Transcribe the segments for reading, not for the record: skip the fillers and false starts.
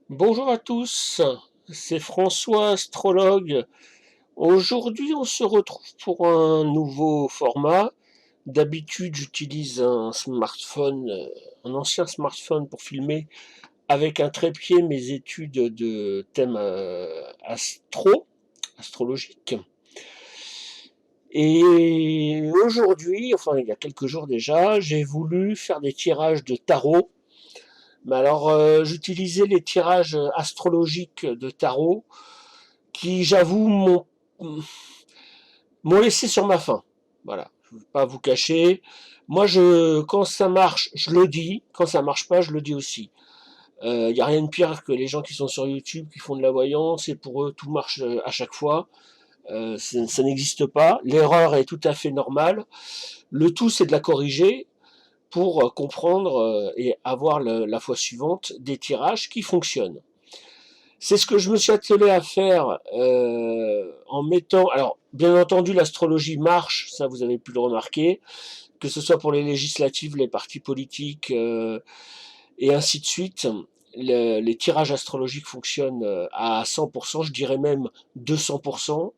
Bonjour à tous, c'est François, astrologue. Aujourd'hui, on se retrouve pour un nouveau format. D'habitude, j'utilise un smartphone, un ancien smartphone pour filmer avec un trépied mes études de thèmes astrologiques. Et aujourd'hui, enfin il y a quelques jours déjà, j'ai voulu faire des tirages de tarot. Mais alors, j'utilisais les tirages astrologiques de tarot qui, j'avoue, m'ont laissé sur ma faim. Voilà, je ne vais pas vous cacher. Moi, quand ça marche, je le dis. Quand ça marche pas, je le dis aussi. Il n'y a rien de pire que les gens qui sont sur YouTube, qui font de la voyance, et pour eux, tout marche à chaque fois. Ça n'existe pas. L'erreur est tout à fait normale. Le tout, c'est de la corriger pour comprendre et avoir la fois suivante des tirages qui fonctionnent. C'est ce que je me suis attelé à faire en mettant. Alors, bien entendu, l'astrologie marche, ça vous avez pu le remarquer, que ce soit pour les législatives, les partis politiques et ainsi de suite. Les tirages astrologiques fonctionnent à 100%, je dirais même 200%.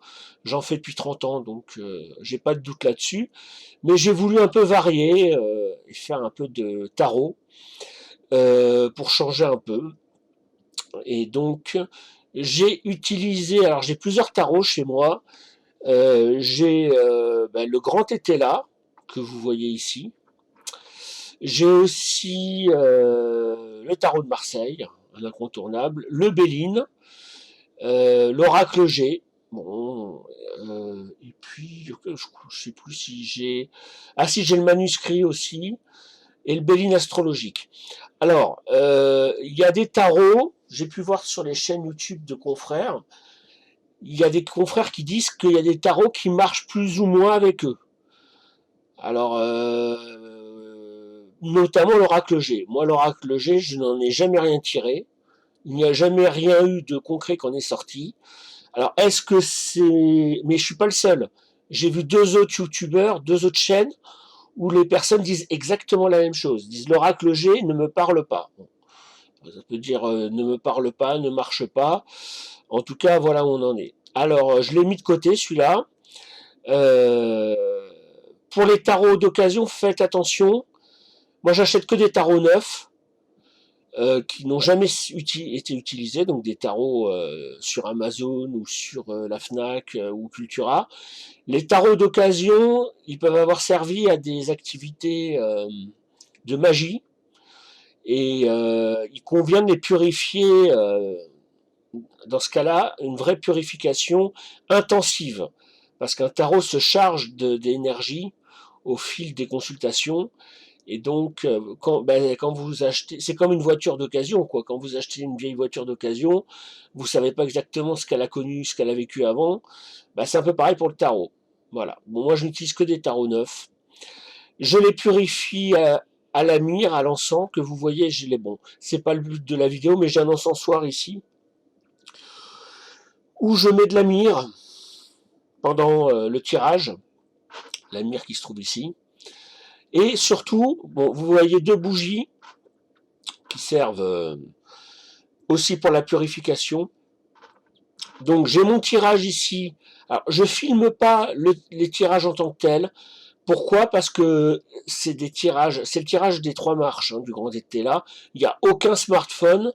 J'en fais depuis 30 ans, donc j'ai pas de doute là-dessus. Mais j'ai voulu un peu varier et faire un peu de tarot pour changer un peu. Et donc, j'ai utilisé, alors j'ai plusieurs tarots chez moi. J'ai le grand Tétela, que vous voyez ici. J'ai aussi le tarot de Marseille, un incontournable. Le Béline, l'Oracle G. Bon, et puis, je ne sais plus si j'ai... Ah si, j'ai le manuscrit aussi, et le Béline astrologique. Alors, il y a des tarots, j'ai pu voir sur les chaînes YouTube de confrères, il y a des confrères qui disent qu'il y a des tarots qui marchent plus ou moins avec eux. Alors, notamment l'oracle G. Moi, l'oracle G, je n'en ai jamais rien tiré. Il n'y a jamais rien eu de concret qu'on est sorti. Alors, est-ce que c'est... Mais je suis pas le seul. J'ai vu deux autres youtubeurs, deux autres chaînes, où les personnes disent exactement la même chose. Ils disent l'oracle G ne me parle pas. Bon, ça peut dire ne me parle pas, ne marche pas. En tout cas, voilà où on en est. Alors, je l'ai mis de côté, celui-là. Euh, pour les tarots d'occasion, faites attention. Moi, j'achète que des tarots neufs qui n'ont jamais été utilisés, donc des tarots sur Amazon ou sur la Fnac ou Cultura. Les tarots d'occasion, ils peuvent avoir servi à des activités de magie et il convient de les purifier. Dans ce cas-là, une vraie purification intensive, parce qu'un tarot se charge d'énergie au fil des consultations. Et donc, quand vous achetez, c'est comme une voiture d'occasion, quoi. Quand vous achetez une vieille voiture d'occasion, vous savez pas exactement ce qu'elle a connu, ce qu'elle a vécu avant. C'est un peu pareil pour le tarot. Voilà. Bon, moi, je n'utilise que des tarots neufs. Je les purifie à la myrrhe, à l'encens que vous voyez. Je les bon. C'est pas le but de la vidéo, mais j'ai un encensoir ici où je mets de la myrrhe pendant le tirage, la myrrhe qui se trouve ici. Et surtout, bon, vous voyez deux bougies qui servent aussi pour la purification. Donc j'ai mon tirage ici. Alors, je filme pas les tirages en tant que tels. Pourquoi? Parce que c'est des tirages, c'est le tirage des trois marches du grand été là. Il n'y a aucun smartphone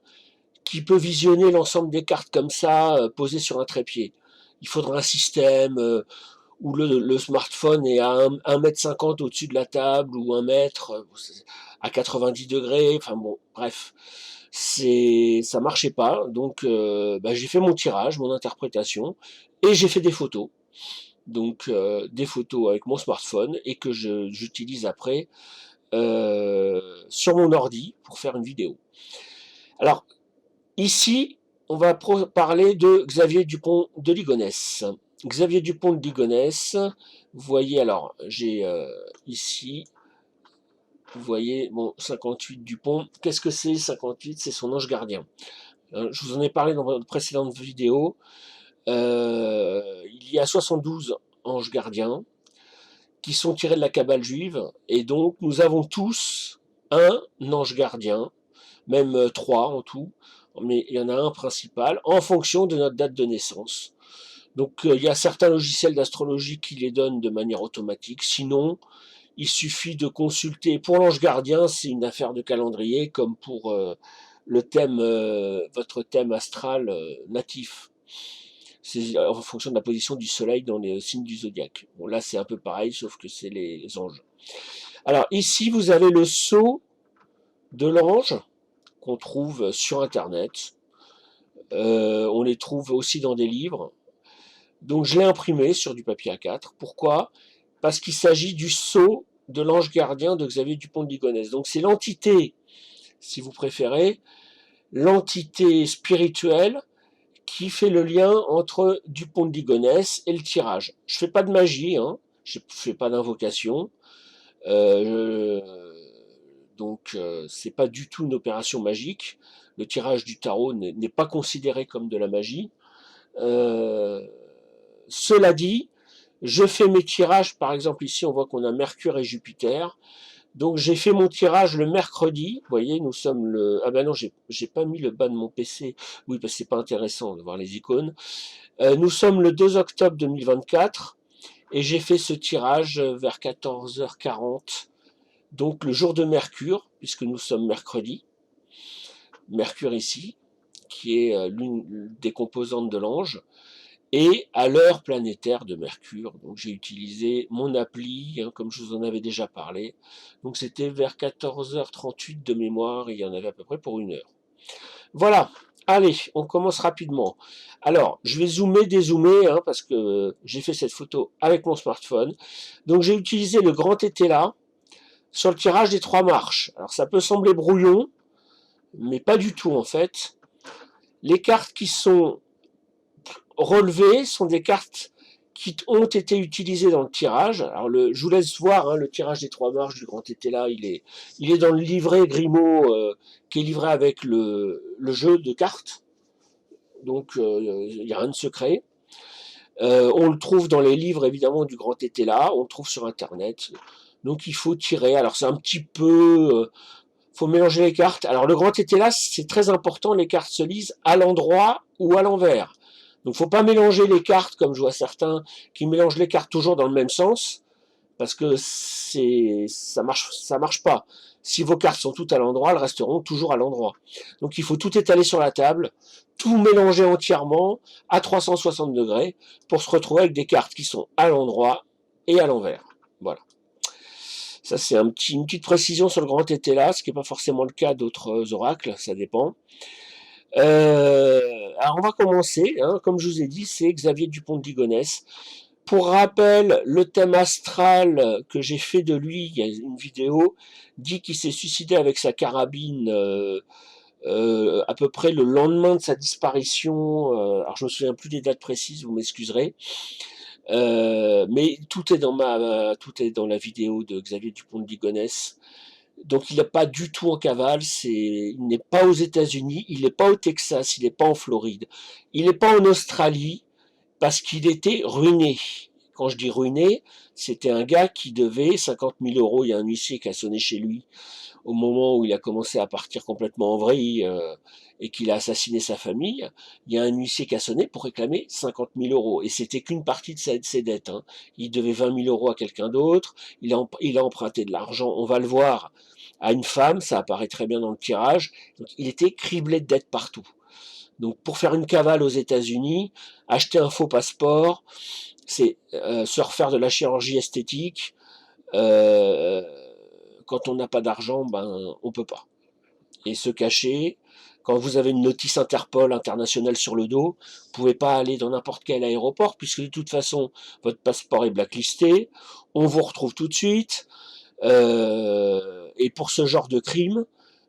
qui peut visionner l'ensemble des cartes comme ça, posées sur un trépied. Il faudra un système où le smartphone est à 1,50 m au-dessus de la table ou 1 mètre à 90 degrés. Enfin bon, bref. Ça marchait pas, donc j'ai fait mon tirage, mon interprétation, et j'ai fait des photos, donc des photos avec mon smartphone et que j'utilise après sur mon ordi pour faire une vidéo. Alors ici, on va parler de Xavier Dupont de Ligonnès. Xavier Dupont de Ligonnès, vous voyez, alors j'ai ici, vous voyez, bon, 58 Dupont. Qu'est-ce que c'est 58? C'est son ange gardien. Je vous en ai parlé dans une précédente vidéo. Il y a 72 anges gardiens qui sont tirés de la Kabbale juive. Et donc, nous avons tous un ange gardien. même 3 en tout, mais il y en a un principal, en fonction de notre date de naissance. Donc il y a certains logiciels d'astrologie qui les donnent de manière automatique, sinon il suffit de consulter. Pour l'ange gardien, c'est une affaire de calendrier, comme pour le thème, votre thème astral natif. C'est en fonction de la position du soleil dans les signes du zodiaque. Bon, là, c'est un peu pareil, sauf que c'est les anges. Alors, ici, vous avez le sceau de l'ange qu'on trouve sur Internet. On les trouve aussi dans des livres. Donc, je l'ai imprimé sur du papier A4. Pourquoi? Parce qu'il s'agit du sceau de l'ange gardien de Xavier Dupont de Ligonnès. Donc, c'est l'entité, si vous préférez, l'entité spirituelle qui fait le lien entre Dupont de Ligonnès et le tirage. Je fais pas de magie, hein, je fais pas d'invocation, euh, donc c'est pas du tout une opération magique. Le tirage du tarot n'est pas considéré comme de la magie. Euh, Cela dit, je fais mes tirages, par exemple ici on voit qu'on a Mercure et Jupiter. Donc j'ai fait mon tirage le mercredi. Vous voyez, nous sommes le... Ah ben non, j'ai pas mis le bas de mon PC. Oui, parce que c'est pas intéressant de voir les icônes. Nous sommes le 2 octobre 2024 et j'ai fait ce tirage vers 14h40. Donc le jour de Mercure, puisque nous sommes mercredi. Mercure ici, qui est l'une des composantes de l'ange. Et à l'heure planétaire de Mercure. Donc j'ai utilisé mon appli, hein, comme je vous en avais déjà parlé. Donc c'était vers 14h38 de mémoire, et il y en avait à peu près pour 1 heure. Voilà, allez, on commence rapidement. Alors, je vais zoomer, dézoomer, hein, parce que j'ai fait cette photo avec mon smartphone. Donc j'ai utilisé le grand été là, sur le tirage des 3 marches. Alors ça peut sembler brouillon, mais pas du tout en fait. Les cartes qui sont relevées sont des cartes qui ont été utilisées dans le tirage. Alors je vous laisse voir hein, le tirage des 3 marches du grand été là, il est dans le livret Grimaud qui est livré avec le jeu de cartes. Donc il n'y a rien de secret. On le trouve dans les livres évidemment du grand été là, on le trouve sur internet. Donc il faut tirer. Alors c'est un petit peu... faut mélanger les cartes. Alors le grand été là, c'est très important, les cartes se lisent à l'endroit ou à l'envers. Donc faut pas mélanger les cartes comme je vois certains qui mélangent les cartes toujours dans le même sens parce que ça marche pas. Si vos cartes sont toutes à l'endroit, elles resteront toujours à l'endroit. Donc il faut tout étaler sur la table, tout mélanger entièrement à 360 degrés pour se retrouver avec des cartes qui sont à l'endroit et à l'envers. Voilà. Ça c'est une petite précision sur le grand été là, ce qui n'est pas forcément le cas d'autres oracles, ça dépend. Alors on va commencer, hein, comme je vous ai dit, c'est Xavier Dupont de Ligonnès. Pour rappel, le thème astral que j'ai fait de lui, il y a une vidéo, dit qu'il s'est suicidé avec sa carabine à peu près le lendemain de sa disparition. Alors je me souviens plus des dates précises, vous m'excuserez. Mais tout est dans la vidéo de Xavier Dupont de Ligonnès. Donc il n'est pas du tout en cavale, il n'est pas aux États-Unis, il n'est pas au Texas, il n'est pas en Floride, il n'est pas en Australie, parce qu'il était ruiné. Quand je dis ruiné, c'était un gars qui devait 50 000 euros. Il y a un huissier qui a sonné chez lui au moment où il a commencé à partir complètement en vrille et qu'il a assassiné sa famille. Il y a un huissier qui a sonné pour réclamer 50 000 euros. Et c'était qu'une partie de ses dettes. Hein. Il devait 20 000 euros à quelqu'un d'autre. Il a emprunté de l'argent. On va le voir à une femme. Ça apparaît très bien dans le tirage. Donc, il était criblé de dettes partout. Donc pour faire une cavale aux États-Unis, acheter un faux passeport, c'est se refaire de la chirurgie esthétique. Euh, Quand on n'a pas d'argent, ben on peut pas. Et se cacher, quand vous avez une notice Interpol internationale sur le dos, vous pouvez pas aller dans n'importe quel aéroport puisque de toute façon votre passeport est blacklisté, on vous retrouve tout de suite. Et pour ce genre de crime,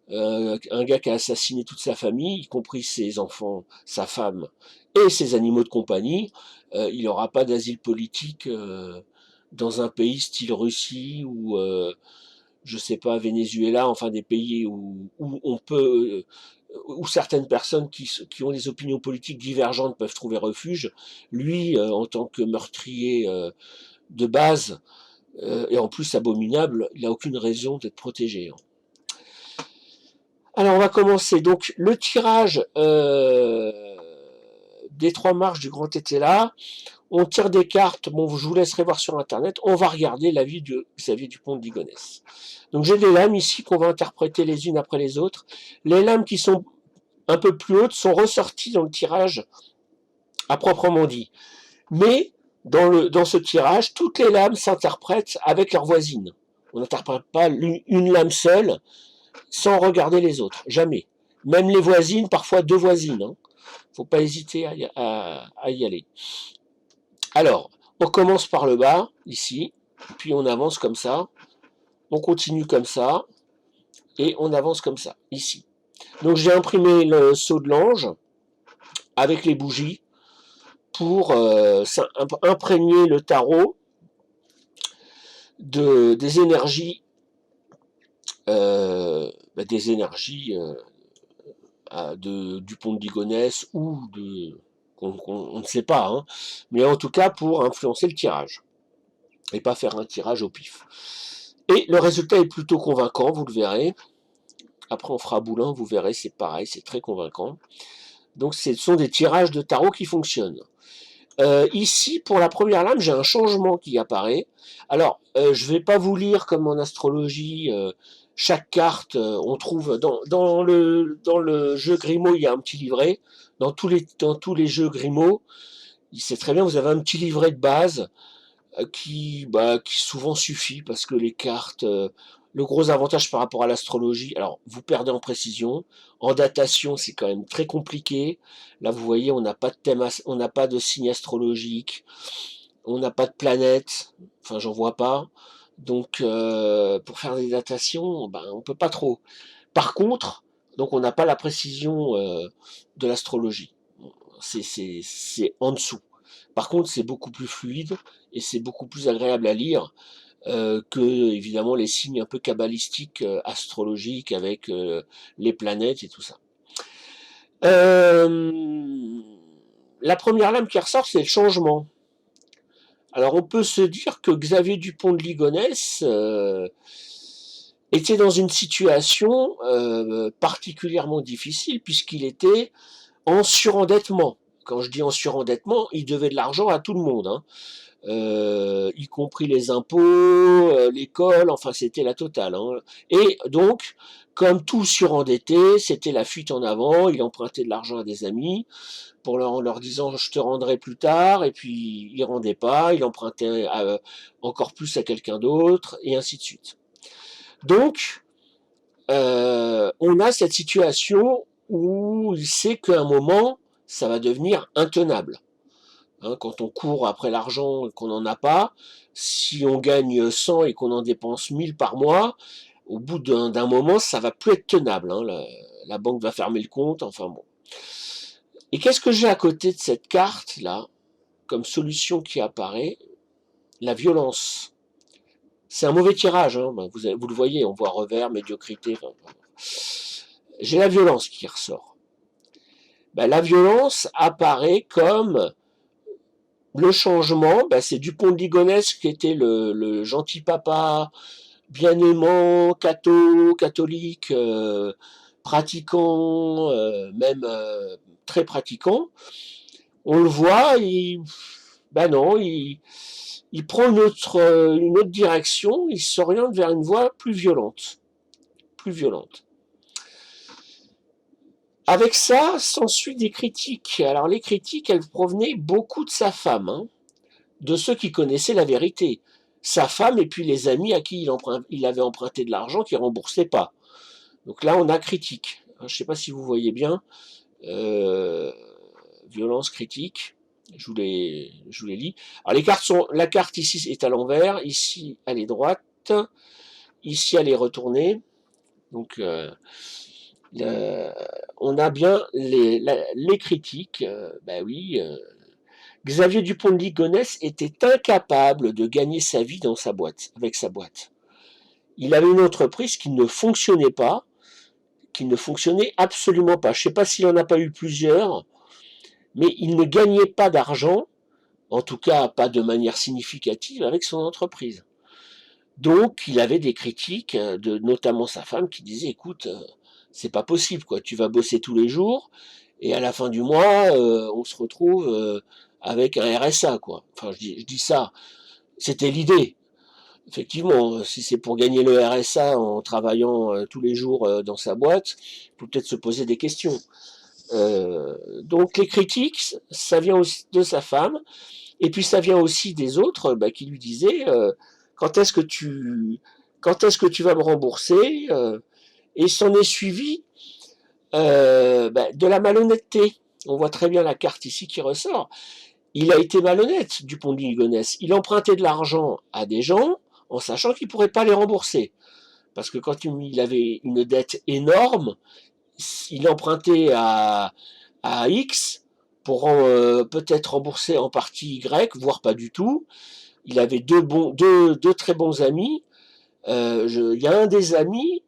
un gars qui a assassiné toute sa famille, y compris ses enfants, sa femme et ses animaux de compagnie, il n'aura pas d'asile politique dans un pays style Russie ou je sais pas Venezuela, enfin des pays où on peut où certaines personnes qui ont des opinions politiques divergentes peuvent trouver refuge. Lui, en tant que meurtrier de base et en plus abominable, il n'a aucune raison d'être protégé. Alors on va commencer. Donc le tirage des 3 marches du grand tétela. On tire des cartes. Bon, je vous laisserai voir sur internet. On va regarder la vie de Xavier Dupont de Ligonnès. Donc j'ai des lames ici qu'on va interpréter les unes après les autres. Les lames qui sont un peu plus hautes sont ressorties dans le tirage à proprement dit. Mais dans ce tirage, toutes les lames s'interprètent avec leurs voisines. On n'interprète pas une lame seule sans regarder les autres, jamais. Même les voisines, parfois 2 voisines. Hein. Faut pas hésiter à y aller. Alors, on commence par le bas, ici, puis on avance comme ça, on continue comme ça, et on avance comme ça, ici. Donc j'ai imprimé le sceau de l'ange avec les bougies pour imprégner le tarot des énergies, du pont de Ligonnès ou on ne sait pas, hein, mais en tout cas pour influencer le tirage et pas faire un tirage au pif. Et le résultat est plutôt convaincant, vous le verrez. Après on fera boulin, vous verrez, c'est pareil, c'est très convaincant. Donc ce sont des tirages de tarot qui fonctionnent. Ici, pour la première lame, j'ai un changement qui apparaît. Alors, je ne vais pas vous lire comme en astrologie, chaque carte, on trouve dans le jeu Grimaud, il y a un petit livret. Dans tous les jeux Grimaud, c'est très bien, vous avez un petit livret de base qui souvent suffit parce que les cartes, le gros avantage par rapport à l'astrologie, alors vous perdez en précision, en datation c'est quand même très compliqué. Là vous voyez, on n'a pas de thème, on n'a pas de signe astrologique, on n'a pas de planète, enfin j'en vois pas. Donc pour faire des datations, on peut pas trop. Par contre, donc on n'a pas la précision de l'astrologie. C'est en dessous. Par contre, c'est beaucoup plus fluide et c'est beaucoup plus agréable à lire que, évidemment, les signes un peu kabbalistiques, astrologiques, avec les planètes et tout ça. La première lame qui ressort, c'est le changement. Alors, on peut se dire que Xavier Dupont de Ligonnès était dans une situation particulièrement difficile, puisqu'il était en surendettement. Quand je dis en surendettement, il devait de l'argent à tout le monde, hein. Y compris les impôts, l'école, enfin c'était la totale. Hein. Et donc, comme tout surendetté, c'était la fuite en avant, il empruntait de l'argent à des amis en leur disant je te rendrai plus tard, et puis il rendait pas, il empruntait encore plus à quelqu'un d'autre, et ainsi de suite. Donc, on a cette situation où il sait qu'à un moment, ça va devenir intenable. Hein, quand on court après l'argent et qu'on n'en a pas, si on gagne 100 et qu'on en dépense 1000 par mois, au bout d'un moment, ça va plus être tenable. Hein, la banque va fermer le compte, enfin bon. Et qu'est-ce que j'ai à côté de cette carte-là, comme solution qui apparaît? La violence. C'est un mauvais tirage, hein, vous le voyez, on voit revers, médiocrité. Enfin, j'ai la violence qui ressort. La violence apparaît comme le changement, c'est Dupont de Ligonnès qui était le gentil papa, bien aimant, catholique, pratiquant, même très pratiquant. On le voit, non, il prend une autre direction, il s'oriente vers une voie plus violente. Plus violente. Avec ça, s'ensuit des critiques. Alors les critiques, elles provenaient beaucoup de sa femme, hein, de ceux qui connaissaient la vérité. Sa femme et puis les amis à qui il avait emprunté de l'argent qui ne remboursaient pas. Donc là, on a critique. Je ne sais pas si vous voyez bien. Violence, critique. Je vous les lis. Alors les cartes sont. La carte ici est à l'envers. Ici, elle est droite. Ici, elle est retournée. Donc on a bien les critiques. Oui. Xavier Dupont de Ligonnès était incapable de gagner sa vie avec sa boîte. Il avait une entreprise qui ne fonctionnait pas, qui ne fonctionnait absolument pas. Je ne sais pas s'il n'en a pas eu plusieurs, mais il ne gagnait pas d'argent, en tout cas pas de manière significative, avec son entreprise. Donc il avait des critiques, notamment sa femme, qui disait, écoute, C'est pas possible, quoi. Tu vas bosser tous les jours, et à la fin du mois, on se retrouve avec un RSA, quoi. Enfin, je dis ça, c'était l'idée. Effectivement, si c'est pour gagner le RSA en travaillant tous les jours dans sa boîte, il faut peut-être se poser des questions. Donc les critiques, ça vient aussi de sa femme, et puis ça vient aussi des autres qui lui disaient quand est-ce que tu quand est-ce que tu vas me rembourser et s'en est suivi de la malhonnêteté. On voit très bien la carte ici qui ressort. Il a été malhonnête, Dupont de Ligonnès. Il empruntait de l'argent à des gens en sachant qu'il ne pourrait pas les rembourser. Parce que quand il avait une dette énorme, il empruntait à X pour peut-être rembourser en partie Y, voire pas du tout. Il avait deux très bons amis. Il y a un des amis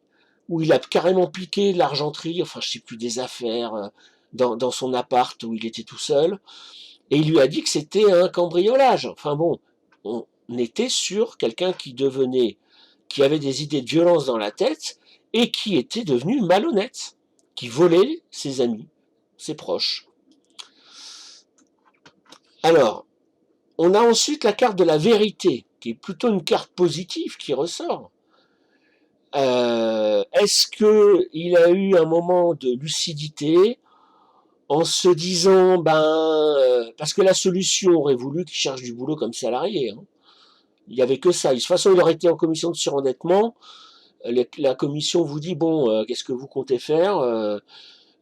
où il a carrément piqué l'argenterie, enfin je sais plus, des affaires dans son appart où il était tout seul. Et il lui a dit que c'était un cambriolage. Enfin bon, on était sur quelqu'un qui avait des idées de violence dans la tête et qui était devenu malhonnête, qui volait ses amis, ses proches. Alors, on a ensuite la carte de la vérité, qui est plutôt une carte positive qui ressort. Est-ce qu'il a eu un moment de lucidité en se disant, parce que la solution aurait voulu qu'il cherche du boulot comme salarié. Hein. Il n'y avait que ça. De toute façon, il aurait été en commission de surendettement. La commission vous dit, bon, qu'est-ce que vous comptez faire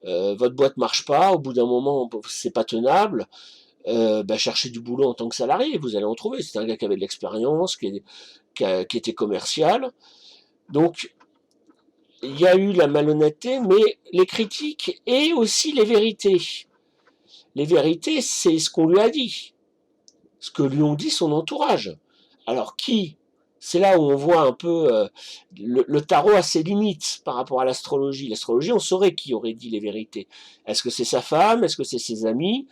votre boîte marche pas. Au bout d'un moment, c'est pas tenable. Cherchez du boulot en tant que salarié. Vous allez en trouver. C'est un gars qui avait de l'expérience, qui était commercial. Donc, il y a eu la malhonnêteté, mais les critiques et aussi les vérités. Les vérités, c'est ce qu'on lui a dit, ce que lui ont dit son entourage. Alors qui? C'est là où on voit un peu le tarot a ses limites par rapport à l'astrologie. L'astrologie, on saurait qui aurait dit les vérités. Est-ce que c'est sa femme? Est-ce que c'est ses amis?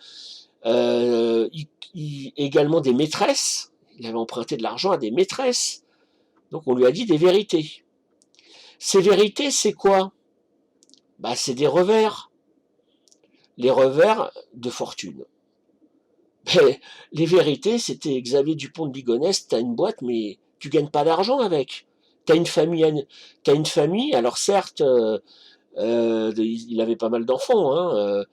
Également des maîtresses. Il avait emprunté de l'argent à des maîtresses. Donc on lui a dit des vérités. Ces vérités, c'est quoi? C'est des revers. Les revers de fortune. Mais les vérités, c'était Xavier Dupont de Ligonnès, t'as une boîte, mais tu gagnes pas d'argent avec. T'as une famille, alors certes, il avait pas mal d'enfants, hein,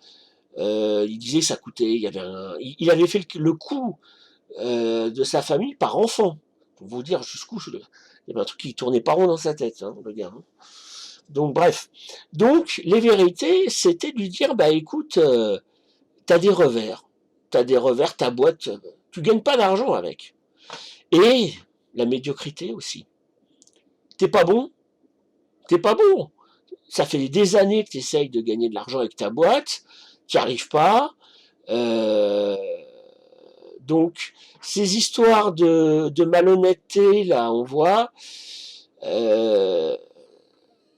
il disait que ça coûtait, il avait fait le coût de sa famille par enfant, pour vous dire jusqu'où, il y avait un truc qui tournait pas rond dans sa tête, hein, le gars. Hein. Donc bref, donc les vérités, c'était de lui dire, écoute, t'as des revers, ta boîte, tu gagnes pas d'argent avec. Et la médiocrité aussi. T'es pas bon, t'es pas bon. Ça fait des années que tu essayes de gagner de l'argent avec ta boîte, tu n'y arrives pas. Euh, donc, ces histoires de malhonnêteté, là, on voit, euh,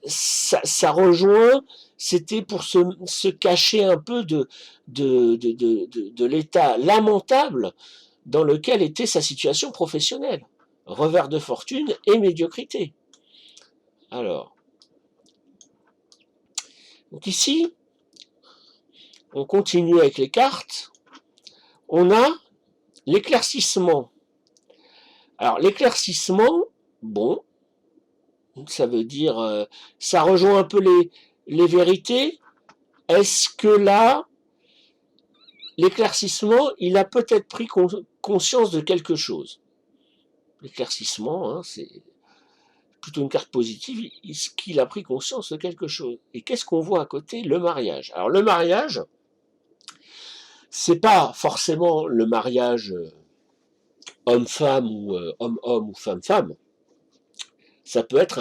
ça rejoint, c'était pour se cacher un peu de l'état lamentable dans lequel était sa situation professionnelle. Revers de fortune et médiocrité. Alors, donc ici, on continue avec les cartes. On a l'éclaircissement. Alors, l'éclaircissement, bon, ça veut dire, ça rejoint un peu les vérités. Est-ce que là, l'éclaircissement, il a peut-être pris conscience de quelque chose? L'éclaircissement, hein, c'est plutôt une carte positive. Est-ce qu'il a pris conscience de quelque chose? Et qu'est-ce qu'on voit à côté? Le mariage. Alors, le mariage, c'est pas forcément le mariage homme-femme ou homme-homme ou femme-femme. Ça peut être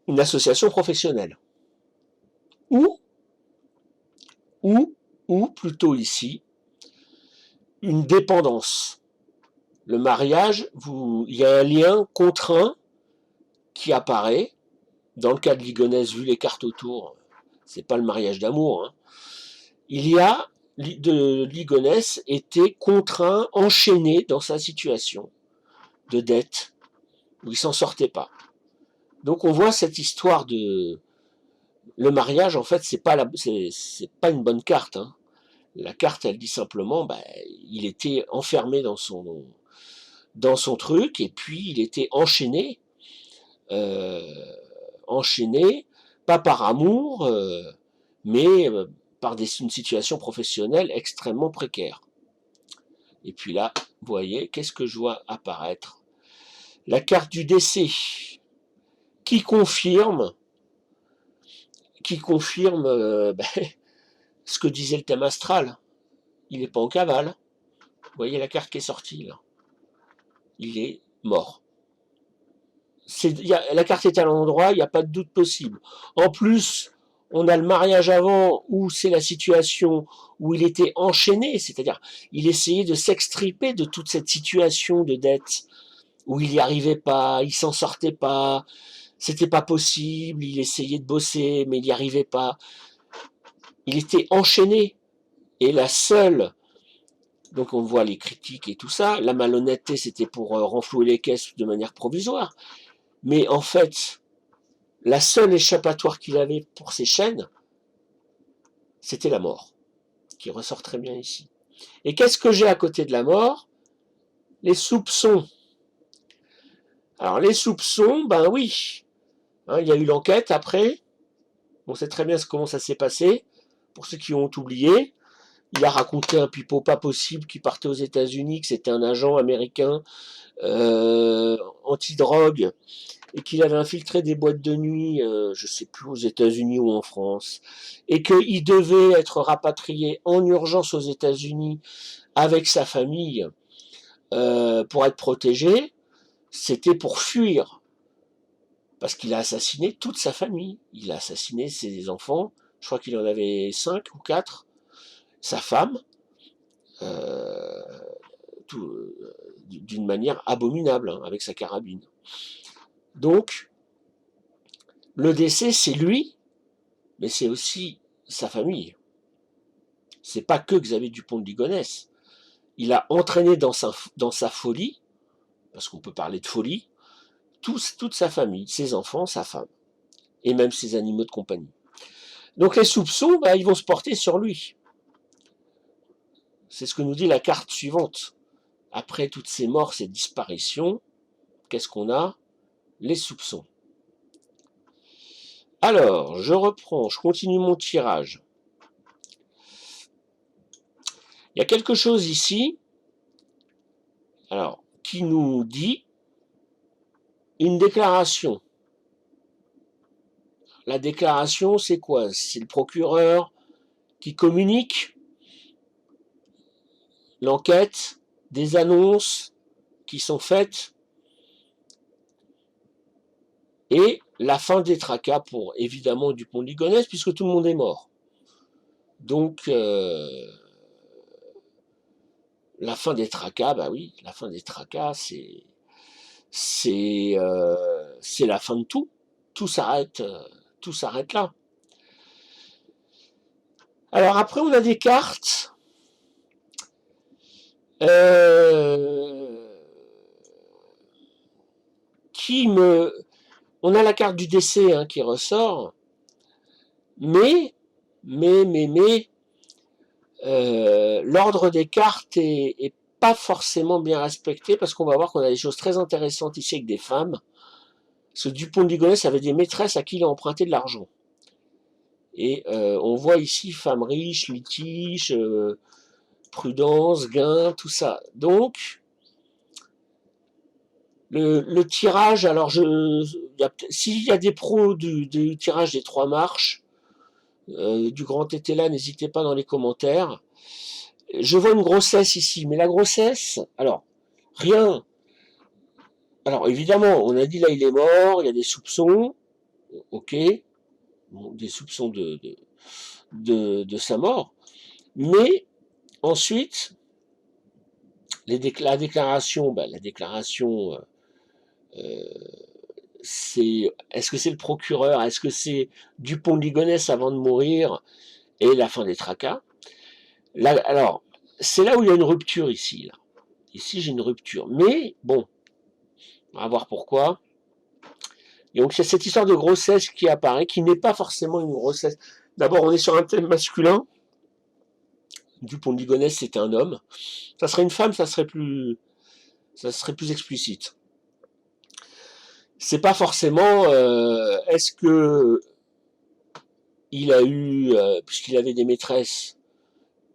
une association professionnelle. Ou plutôt ici, une dépendance. Le mariage, il y a un lien contraint qui apparaît. Dans le cas de Ligonnès, vu les cartes autour, c'est pas le mariage d'amour. Hein. Il y a Ligonnès était contraint, enchaîné dans sa situation de dette où il s'en sortait pas. Donc on voit cette histoire le mariage, en fait, c'est pas une bonne carte, hein. La carte, elle dit simplement, bah, il était enfermé dans son truc, et puis il était enchaîné, euh, enchaîné, pas par amour, mais par une situation professionnelle extrêmement précaire. Et puis là, vous voyez, qu'est-ce que je vois apparaître? La carte du décès, qui confirme, ben, ce que disait le thème astral. Il n'est pas en cavale. Vous voyez la carte qui est sortie là. Il est mort. La carte est à l'endroit, il n'y a pas de doute possible. En plus, on a le mariage avant où c'est la situation où il était enchaîné, c'est-à-dire il essayait de s'extriper de toute cette situation de dette où il n'y arrivait pas, il s'en sortait pas, c'était pas possible, il essayait de bosser mais il n'y arrivait pas. Il était enchaîné et la seule, donc on voit les critiques et tout ça, la malhonnêteté c'était pour renflouer les caisses de manière provisoire, mais en fait la seule échappatoire qu'il avait pour ses chaînes, c'était la mort, qui ressort très bien ici. Et qu'est-ce que j'ai à côté de la mort? Les soupçons. Alors les soupçons, ben oui, hein, il y a eu l'enquête après, on sait très bien comment ça s'est passé, pour ceux qui ont oublié. Il a raconté un pipeau pas possible qui partait aux États-Unis, que c'était un agent américain anti-drogue et qu'il avait infiltré des boîtes de nuit, je sais plus aux États-Unis ou en France, et qu'il devait être rapatrié en urgence aux États-Unis avec sa famille pour être protégé. C'était pour fuir, parce qu'il a assassiné toute sa famille. Il a assassiné ses enfants, je crois qu'il en avait 5 ou 4, sa femme, euh, d'une manière abominable, hein, avec sa carabine. Donc, le décès, c'est lui, mais c'est aussi sa famille. C'est pas que Xavier Dupont de Ligonnès. Il a entraîné dans sa folie, parce qu'on peut parler de folie, toute sa famille, ses enfants, sa femme, et même ses animaux de compagnie. Donc les soupçons, bah, ils vont se porter sur lui. C'est ce que nous dit la carte suivante. Après toutes ces morts, ces disparitions, qu'est-ce qu'on a? Les soupçons. Alors, je reprends, je continue mon tirage. Il y a quelque chose ici, alors, qui nous dit une déclaration. La déclaration, c'est quoi? C'est le procureur qui communique l'enquête, des annonces qui sont faites, et la fin des tracas pour, évidemment, Dupont de Ligonnès, puisque tout le monde est mort. Donc, la fin des tracas, bah oui, la fin des tracas, c'est la fin de tout. Tout s'arrête là. Alors après, on a des cartes. On a la carte du décès hein, qui ressort, mais l'ordre des cartes est pas forcément bien respecté parce qu'on va voir qu'on a des choses très intéressantes ici avec des femmes. Ce Dupont de Ligonnès avait des maîtresses à qui il a emprunté de l'argent. Et on voit ici femmes riches, litige, prudence, gain, tout ça. Donc, le tirage, alors s'il y a des pros du tirage des 3 marches, du grand tété là, n'hésitez pas dans les commentaires. Je vois une grossesse ici, mais la grossesse, alors, rien. Alors évidemment, on a dit là il est mort, il y a des soupçons, ok, bon, des soupçons de sa mort, mais ensuite, la déclaration, c'est, est-ce que c'est le procureur, est-ce que c'est Dupont de Ligonnès avant de mourir et la fin des tracas? Là, alors, c'est là où il y a une rupture ici. Là. Ici, j'ai une rupture. Mais, bon, on va voir pourquoi. Et donc, il y a cette histoire de grossesse qui apparaît, qui n'est pas forcément une grossesse. D'abord, on est sur un thème masculin. Dupont de Ligonnès, c'était un homme. Ça serait une femme, ça serait plus explicite. C'est pas forcément, est-ce que il a eu, puisqu'il avait des maîtresses,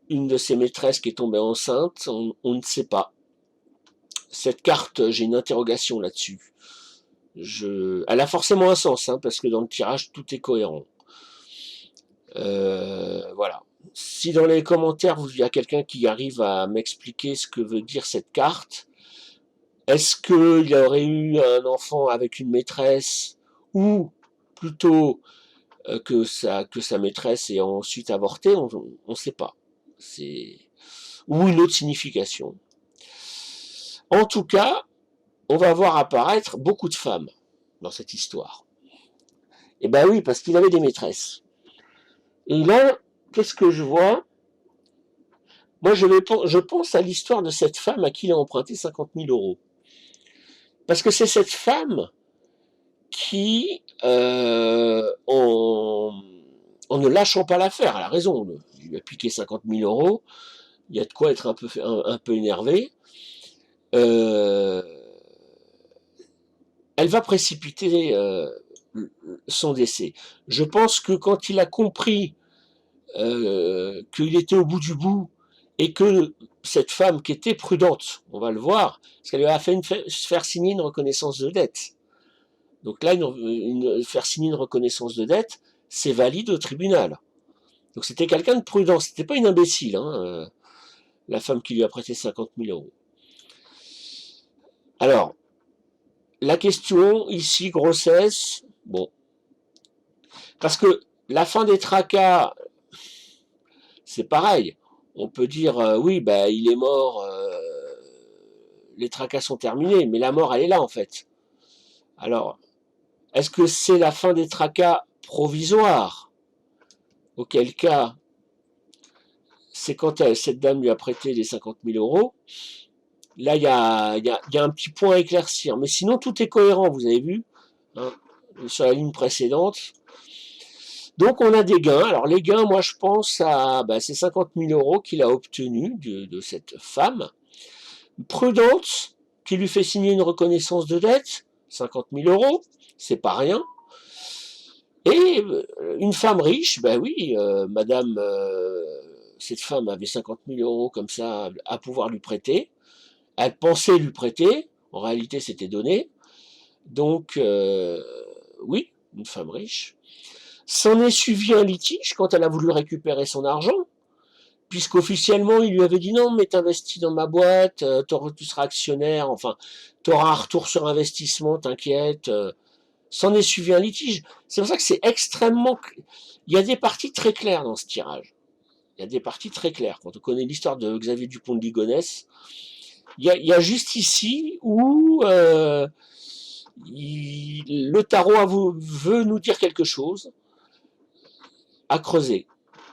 une de ses maîtresses qui est tombée enceinte, on ne sait pas. Cette carte, j'ai une interrogation là-dessus. Elle a forcément un sens, hein, parce que dans le tirage, tout est cohérent. Voilà. Si dans les commentaires, il y a quelqu'un qui arrive à m'expliquer ce que veut dire cette carte, est-ce qu'il aurait eu un enfant avec une maîtresse, ou plutôt que sa maîtresse ait ensuite avorté, on ne sait pas. Ou une autre signification. En tout cas, on va voir apparaître beaucoup de femmes dans cette histoire. Et ben oui, parce qu'il avait des maîtresses. Et là, qu'est-ce que je vois? Moi, je pense à l'histoire de cette femme à qui il a emprunté 50 000 euros. Parce que c'est cette femme qui, en ne lâchant pas l'affaire, elle a raison, il lui a piqué 50 000 euros, il y a de quoi être un peu énervé, euh, elle va précipiter son décès. Je pense que quand il a compris qu'il était au bout du bout et que cette femme qui était prudente, on va le voir, parce qu'elle lui a fait faire signer une reconnaissance de dette. Donc là, faire signer une reconnaissance de dette, c'est valide au tribunal. Donc c'était quelqu'un de prudent, c'était pas une imbécile, hein, la femme qui lui a prêté 50 000 euros. Alors, la question ici, grossesse, bon, parce que la fin des tracas, c'est pareil. On peut dire, oui, bah, il est mort, les tracas sont terminés, mais la mort, elle est là, en fait. Alors, est-ce que c'est la fin des tracas provisoire? Auquel cas, c'est quand cette dame lui a prêté les 50 000 euros. Là, il y a un petit point à éclaircir. Mais sinon, tout est cohérent, vous avez vu, hein, sur la ligne précédente. Donc, on a des gains. Alors, les gains, moi, je pense à ces 50 000 euros qu'il a obtenus de cette femme prudente qui lui fait signer une reconnaissance de dette, 50 000 euros, c'est pas rien. Et une femme riche, ben oui, madame, cette femme avait 50 000 euros comme ça à pouvoir lui prêter. Elle pensait lui prêter, en réalité c'était donné. Donc, oui, une femme riche. S'en est suivi un litige quand elle a voulu récupérer son argent, puisqu'officiellement il lui avait dit non, mais t'investis dans ma boîte, tu seras actionnaire, enfin, t'auras un retour sur investissement, t'inquiète. S'en est suivi un litige. C'est pour ça que c'est extrêmement... Il y a des parties très claires dans ce tirage. Il y a des parties très claires. Quand on connaît l'histoire de Xavier Dupont de Ligonnès, il y a juste ici où le tarot veut nous dire quelque chose à creuser.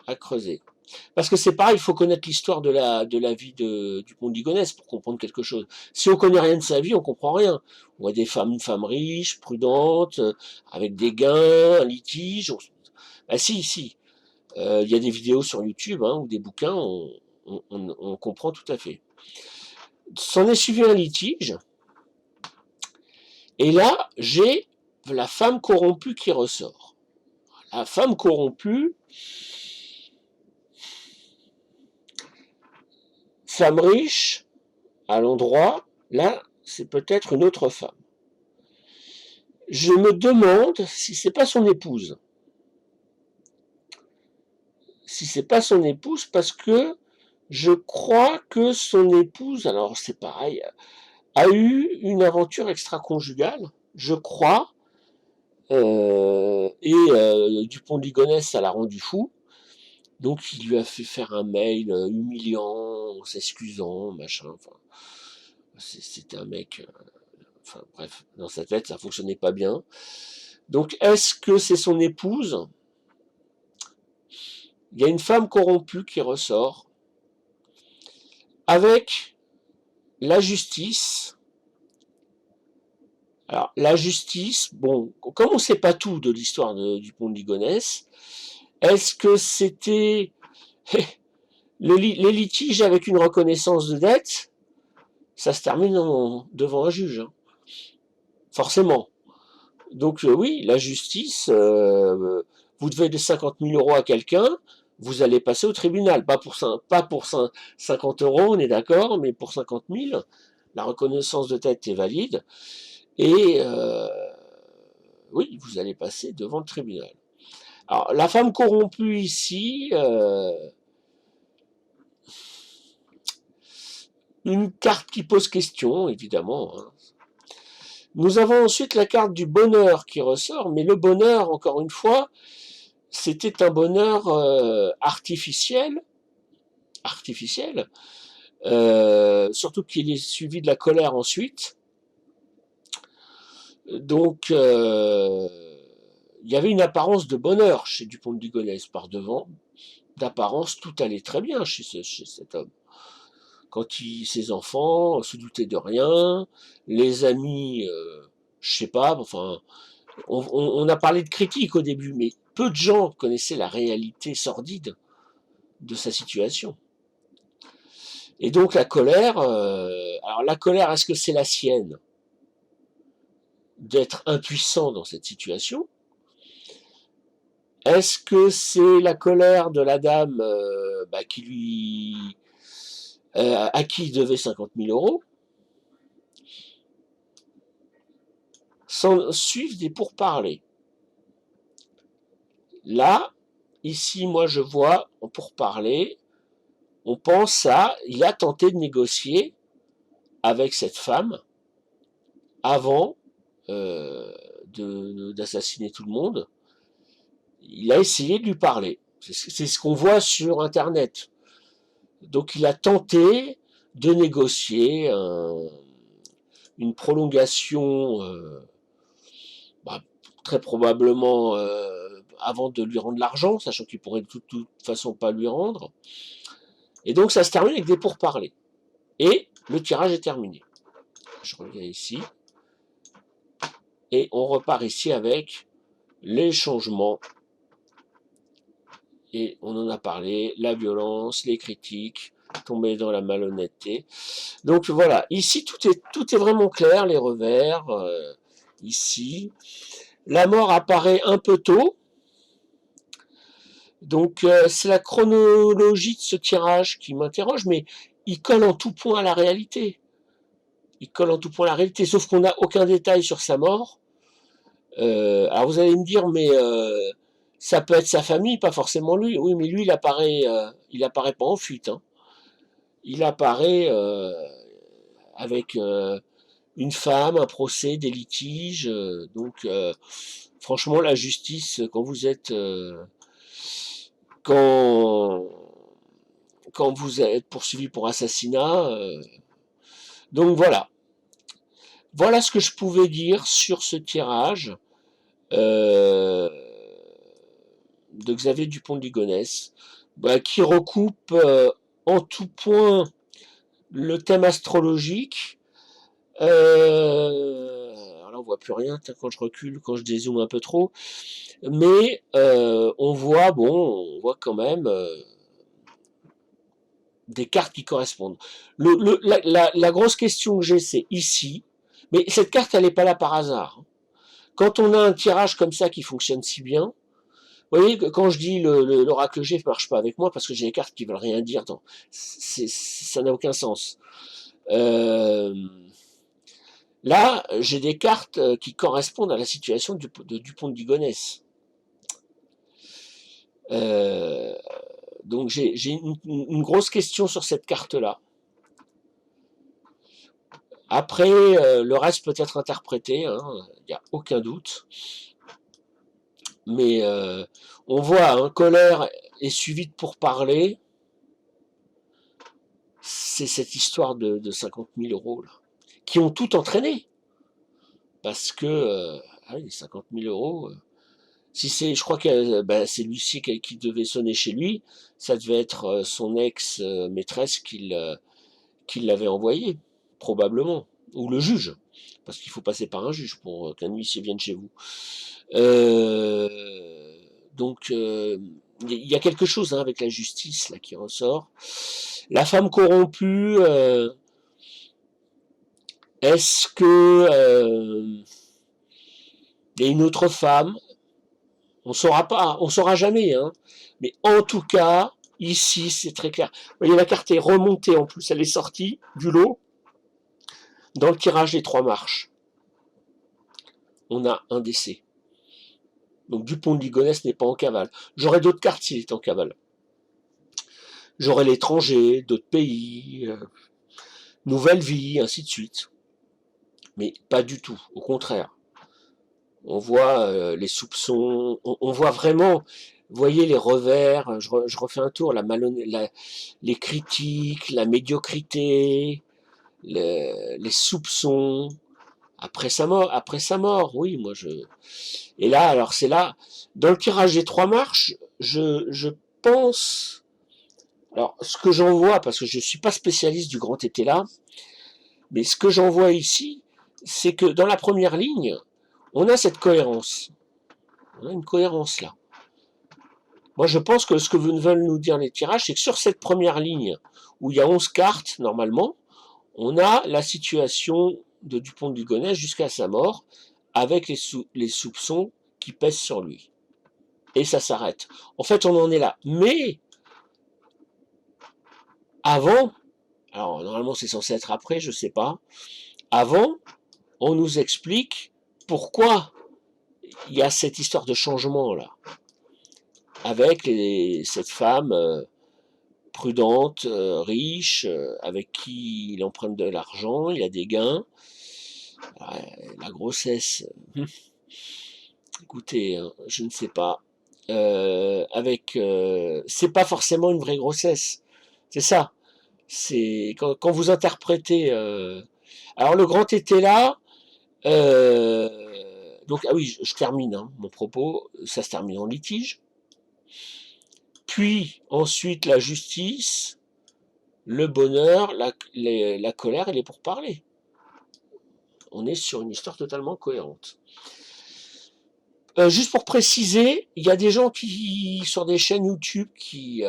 À creuser. Parce que c'est pareil, il faut connaître l'histoire de la vie de Dupont de Ligonnès pour comprendre quelque chose. Si on connaît rien de sa vie, on comprend rien. On voit une femme riche, prudente, avec des gains, un litige. Ah si, si. Il y a des vidéos sur YouTube, hein, ou des bouquins, on comprend tout à fait. S'en est suivi un litige. Et là, j'ai la femme corrompue qui ressort. La femme corrompue, femme riche, à l'endroit, là, c'est peut-être une autre femme. Je me demande si c'est pas son épouse. Si c'est pas son épouse, parce que je crois que son épouse, alors c'est pareil, a eu une aventure extra-conjugale, je crois, Dupont de Ligonnès, ça l'a rendu fou. Donc il lui a fait faire un mail humiliant, s'excusant, machin. Enfin, c'était un mec. Enfin bref, dans sa tête, ça fonctionnait pas bien. Donc est-ce que c'est son épouse? Il y a une femme corrompue qui ressort avec la justice. Alors, la justice, bon, comme on ne sait pas tout de l'histoire du pont de Ligonnès, est-ce que c'était les litiges avec une reconnaissance de dette? Ça se termine devant un juge, hein, forcément. Donc oui, la justice, vous devez de 50 000 euros à quelqu'un, vous allez passer au tribunal, pas pour 50 euros, on est d'accord, mais pour 50 000, la reconnaissance de dette est valide, et oui, vous allez passer devant le tribunal. Alors, la femme corrompue ici, une carte qui pose question, évidemment, hein. Nous avons ensuite la carte du bonheur qui ressort, mais le bonheur, encore une fois, c'était un bonheur artificiel, surtout qu'il est suivi de la colère ensuite. Donc, il y avait une apparence de bonheur chez Dupont de Ligonnès par devant. D'apparence, tout allait très bien chez cet homme. Quand ses enfants se doutaient de rien, les amis, je sais pas, enfin, on a parlé de critiques au début, mais peu de gens connaissaient la réalité sordide de sa situation. Et donc la colère, alors la colère, est-ce que c'est la sienne d'être impuissant dans cette situation? Est-ce que c'est la colère de la dame à qui il devait 50 000 euros? S'en suivent des pourparlers. Là, ici, moi je vois en pourparlers, on pense à, il a tenté de négocier avec cette femme avant d'assassiner tout le monde. Il a essayé de lui parler. C'est ce qu'on voit sur Internet. Donc il a tenté de négocier une prolongation, bah, très probablement avant de lui rendre l'argent, sachant qu'il pourrait de toute façon pas lui rendre. Et donc ça se termine avec des pourparlers. Et le tirage est terminé. Je reviens ici. Et on repart ici avec les changements. Et on en a parlé, la violence, les critiques, tomber dans la malhonnêteté. Donc voilà, ici tout est vraiment clair, les revers, ici. La mort apparaît un peu tôt. Donc c'est la chronologie de ce tirage qui m'interroge, mais il colle en tout point à la réalité. Il colle en tout point à la réalité, sauf qu'on n'a aucun détail sur sa mort. Alors vous allez me dire, mais ça peut être sa famille, pas forcément lui. Oui, mais lui, il apparaît pas en fuite, hein. Il apparaît avec une femme, un procès, des litiges. Donc, franchement, la justice, quand, quand vous êtes poursuivi pour assassinat, donc voilà. Voilà ce que je pouvais dire sur ce tirage euh, de Xavier Dupont de Ligonnès, bah, qui recoupe en tout point le thème astrologique. Alors là, on voit plus rien quand je recule, quand je dézoome un peu trop, mais on voit quand même des cartes qui correspondent. La grosse question que j'ai, c'est ici, mais cette carte, elle n'est pas là par hasard, hein. Quand on a un tirage comme ça qui fonctionne si bien, vous voyez, quand je dis l'oracle G ne marche pas avec moi parce que j'ai des cartes qui veulent rien dire, ça n'a aucun sens. Là, j'ai des cartes qui correspondent à la situation du pont de Ligonnès. Donc j'ai une grosse question sur cette carte-là. Après, le reste peut être interprété, hein, il n'y a aucun doute. Mais on voit, hein, colère est suivie de pourparlers. C'est cette histoire de 50 000 euros, là, qui ont tout entraîné. Parce que, les 50 000 euros, si c'est, je crois que c'est l'huissier qui devait sonner chez lui, ça devait être son ex-maîtresse qui l'avait envoyé, probablement, ou le juge. parce qu'il faut passer par un juge pour qu'un huissier vienne chez vous. Donc, il y a quelque chose, hein, avec la justice là qui ressort. La femme corrompue, est-ce que il y a une autre femme? On saura pas, on saura jamais, hein. Mais en tout cas, ici, c'est très clair. Vous voyez, la carte est remontée en plus, elle est sortie du lot dans le tirage des 3 marches. On a un décès. Donc Dupont de Ligonnès n'est pas en cavale. J'aurai d'autres cartes s'il est en cavale. J'aurai l'étranger, d'autres pays, nouvelle vie, ainsi de suite. Mais pas du tout, au contraire. On voit les soupçons, on voit vraiment, vous voyez les revers, je refais un tour, les critiques, la médiocrité, les soupçons, après sa mort, oui, moi je... Et là, alors c'est là, dans le tirage des 3 marches, je pense... Alors, ce que j'en vois, parce que je ne suis pas spécialiste du grand été là, mais ce que j'en vois ici, c'est que dans la première ligne, on a cette cohérence. On a une cohérence là. Moi, je pense que ce que veulent nous dire les tirages, c'est que sur cette première ligne, où il y a 11 cartes, normalement, on a la situation de Dupont de Ligonnès jusqu'à sa mort, avec les soupçons qui pèsent sur lui. Et ça s'arrête. En fait, on en est là. Mais, avant, alors normalement c'est censé être après, je sais pas, avant, on nous explique pourquoi il y a cette histoire de changement là, avec cette femme prudente, riche, avec qui il emprunte de l'argent, il a des gains. La grossesse, écoutez, hein, je ne sais pas. C'est pas forcément une vraie grossesse. C'est ça. C'est quand vous interprétez. Alors le grand été là. Donc ah oui, je termine hein, mon propos. Ça se termine en litige. Puis ensuite la justice, le bonheur, la colère et les pourparlers. On est sur une histoire totalement cohérente. Juste pour préciser, il y a des gens qui, sur des chaînes YouTube, qui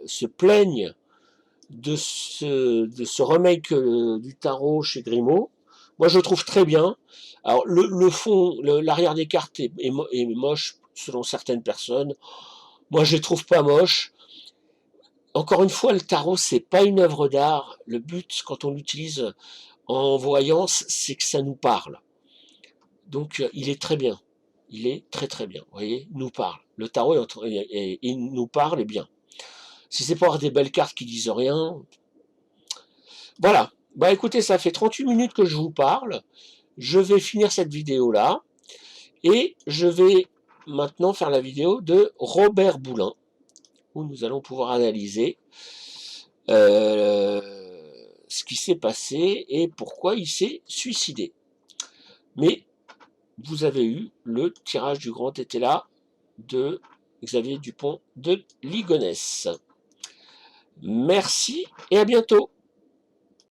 se plaignent de ce remake du tarot chez Grimaud. Moi, je le trouve très bien. Alors, le fond, l'arrière des cartes est moche selon certaines personnes. Moi, je les trouve pas moches. Encore une fois, le tarot, c'est pas une œuvre d'art. Le but, quand on l'utilise en voyance, c'est que ça nous parle. Donc, il est très bien. Il est très très bien. Vous voyez, il nous parle. Le tarot, il nous parle et bien. Si c'est pour avoir des belles cartes qui disent rien, voilà. Bah écoutez, ça fait 38 minutes que je vous parle. Je vais finir cette vidéo là. Et je vais maintenant faire la vidéo de Robert Boulin, où nous allons pouvoir analyser ce qui s'est passé et pourquoi il s'est suicidé. Mais vous avez eu le tirage du grand été là de Xavier Dupont de Ligonnès. Merci et à bientôt.